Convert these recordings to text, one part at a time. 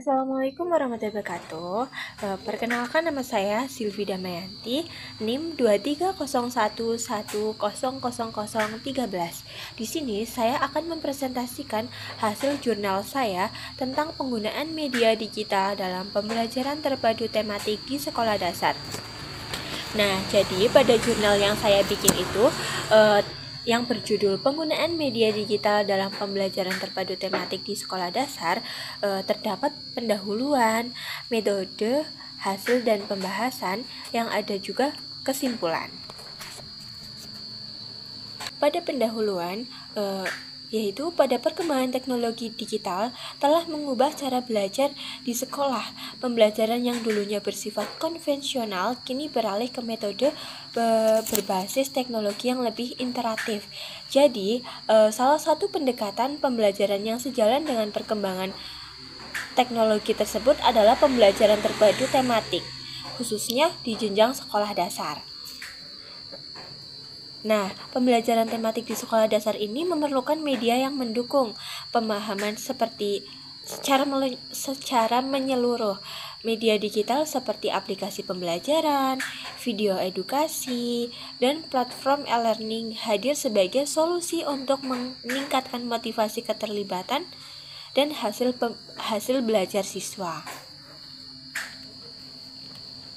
Assalamualaikum warahmatullahi wabarakatuh. Perkenalkan, nama saya Silvi Damayanti, NIM 2301100013. Di sini saya akan mempresentasikan hasil jurnal saya tentang penggunaan media digital dalam pembelajaran terpadu tematik di sekolah dasar. Nah, jadi pada jurnal yang saya bikin itu yang berjudul Penggunaan Media Digital dalam Pembelajaran Terpadu Tematik di Sekolah Dasar, terdapat pendahuluan, metode, hasil, dan pembahasan, yang ada juga kesimpulan. Pada pendahuluan, yaitu pada perkembangan teknologi digital telah mengubah cara belajar di sekolah. Pembelajaran yang dulunya bersifat konvensional kini beralih ke metode berbasis teknologi yang lebih interaktif. Jadi, salah satu pendekatan pembelajaran yang sejalan dengan perkembangan teknologi tersebut adalah pembelajaran terpadu tematik, khususnya di jenjang sekolah dasar. Nah, pembelajaran tematik di sekolah dasar ini memerlukan media yang mendukung pemahaman secara menyeluruh. Media digital seperti aplikasi pembelajaran, video edukasi, dan platform e-learning hadir sebagai solusi untuk meningkatkan motivasi keterlibatan dan hasil belajar siswa.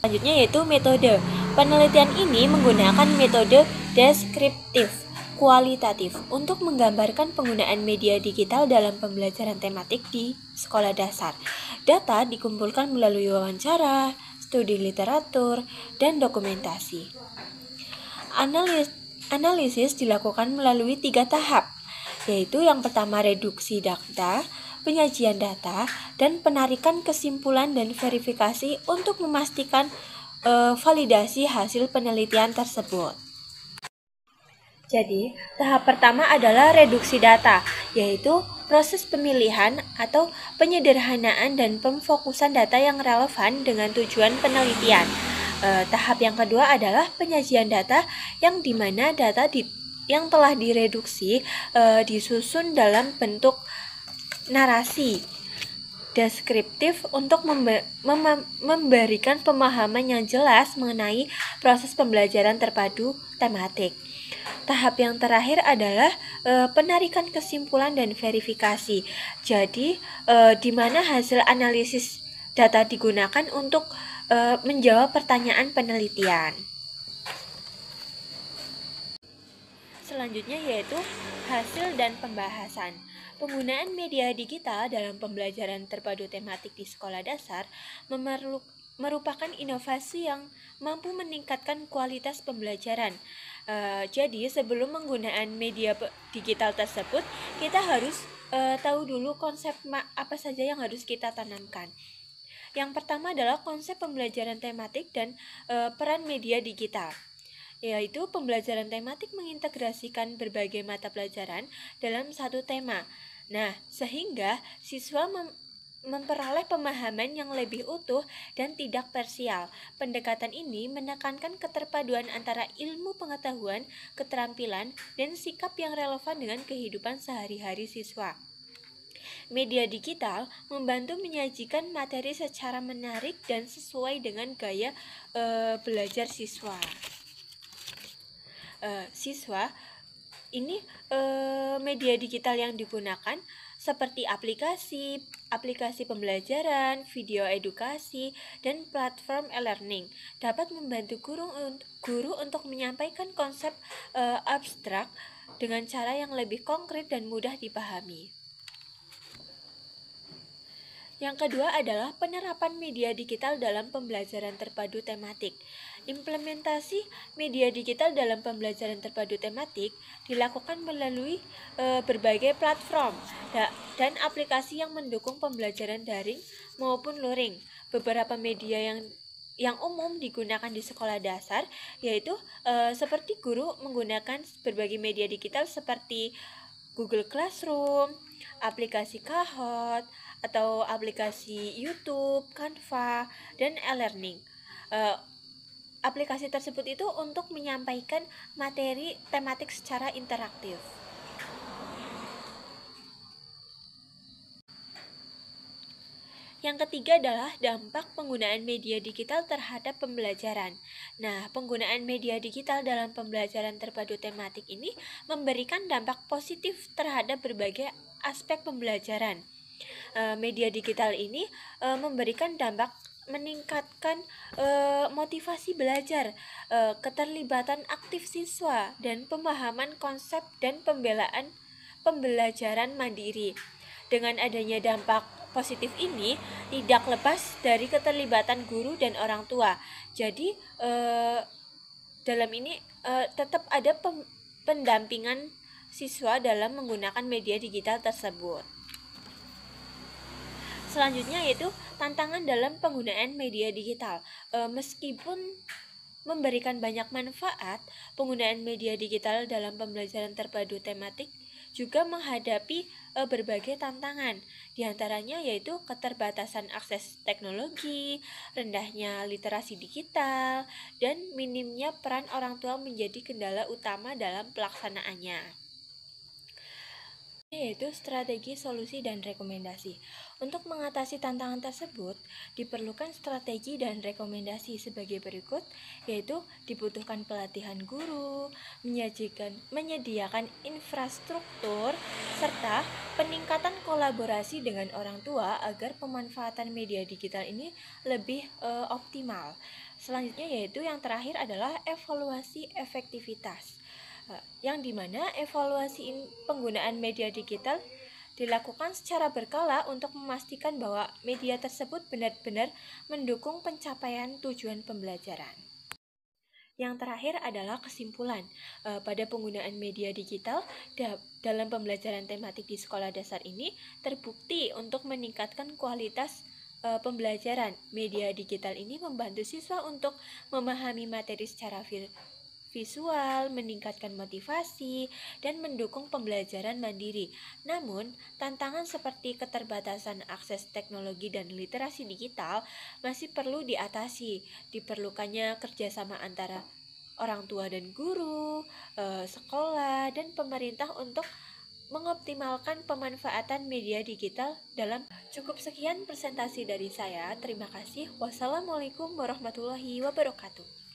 Selanjutnya yaitu metode. Penelitian ini menggunakan metode deskriptif kualitatif untuk menggambarkan penggunaan media digital dalam pembelajaran tematik di sekolah dasar. Data dikumpulkan melalui wawancara, studi literatur, dan dokumentasi. Analisis dilakukan melalui 3 tahap, yaitu yang pertama reduksi data, penyajian data, dan penarikan kesimpulan dan verifikasi untuk memastikan validasi hasil penelitian tersebut. Jadi, tahap pertama adalah reduksi data, yaitu proses pemilihan atau penyederhanaan dan pemfokusan data yang relevan dengan tujuan penelitian. Tahap yang kedua adalah penyajian data, yang dimana data yang telah direduksi disusun dalam bentuk narasi deskriptif untuk memberikan pemahaman yang jelas mengenai proses pembelajaran terpadu tematik. Tahap yang terakhir adalah penarikan kesimpulan dan verifikasi. Jadi, di mana hasil analisis data digunakan untuk menjawab pertanyaan penelitian. Selanjutnya yaitu hasil dan pembahasan. Penggunaan media digital dalam pembelajaran terpadu tematik di sekolah dasar merupakan inovasi yang mampu meningkatkan kualitas pembelajaran. Jadi sebelum penggunaan media digital tersebut, kita harus tahu dulu konsep apa saja yang harus kita tanamkan. Yang pertama adalah konsep pembelajaran tematik dan peran media digital, yaitu pembelajaran tematik mengintegrasikan berbagai mata pelajaran dalam satu tema. Nah, sehingga siswa memperoleh pemahaman yang lebih utuh dan tidak parsial. Pendekatan ini menekankan keterpaduan antara ilmu pengetahuan, keterampilan, dan sikap yang relevan dengan kehidupan sehari-hari siswa. Media digital membantu menyajikan materi secara menarik dan sesuai dengan gaya belajar siswa. Media digital yang digunakan seperti aplikasi pembelajaran, video edukasi, dan platform e-learning dapat membantu guru untuk menyampaikan konsep abstrak dengan cara yang lebih konkret dan mudah dipahami. Yang kedua adalah penerapan media digital dalam pembelajaran terpadu tematik. Implementasi media digital dalam pembelajaran terpadu tematik dilakukan melalui berbagai platform dan aplikasi yang mendukung pembelajaran daring maupun luring. Beberapa media yang umum digunakan di sekolah dasar yaitu seperti guru menggunakan berbagai media digital seperti Google Classroom, aplikasi Kahoot, atau aplikasi YouTube, Canva, dan e-learning. Aplikasi tersebut itu untuk menyampaikan materi tematik secara interaktif. Yang ketiga adalah dampak penggunaan media digital terhadap pembelajaran. Nah, penggunaan media digital dalam pembelajaran terpadu tematik ini memberikan dampak positif terhadap berbagai aspek pembelajaran. Media digital ini memberikan dampak meningkatkan motivasi belajar, keterlibatan aktif siswa, dan pemahaman konsep dan pembelajaran mandiri. Dengan adanya dampak positif ini tidak lepas dari keterlibatan guru dan orang tua. Jadi dalam ini tetap ada pendampingan siswa dalam menggunakan media digital tersebut. Selanjutnya yaitu tantangan dalam penggunaan media digital. Meskipun memberikan banyak manfaat, penggunaan media digital dalam pembelajaran terpadu tematik juga menghadapi berbagai tantangan. Di antaranya yaitu keterbatasan akses teknologi, rendahnya literasi digital, dan minimnya peran orang tua menjadi kendala utama dalam pelaksanaannya, yaitu strategi, solusi, dan rekomendasi. Untuk mengatasi tantangan tersebut, diperlukan strategi dan rekomendasi sebagai berikut, yaitu dibutuhkan pelatihan guru, menyediakan infrastruktur, serta peningkatan kolaborasi dengan orang tua agar pemanfaatan media digital ini lebih optimal. Selanjutnya yaitu yang terakhir adalah evaluasi efektivitas, yang dimana evaluasi penggunaan media digital dilakukan secara berkala untuk memastikan bahwa media tersebut benar-benar mendukung pencapaian tujuan pembelajaran. Yang terakhir adalah kesimpulan. Pada penggunaan media digital dalam pembelajaran tematik di sekolah dasar ini terbukti untuk meningkatkan kualitas pembelajaran. Media digital ini membantu siswa untuk memahami materi secara visual, meningkatkan motivasi, dan mendukung pembelajaran mandiri. Namun, tantangan seperti keterbatasan akses teknologi dan literasi digital masih perlu diatasi. Diperlukannya kerjasama antara orang tua dan guru, sekolah, dan pemerintah untuk mengoptimalkan pemanfaatan media digital dalam. Cukup sekian presentasi dari saya. Terima kasih. Wassalamualaikum warahmatullahi wabarakatuh.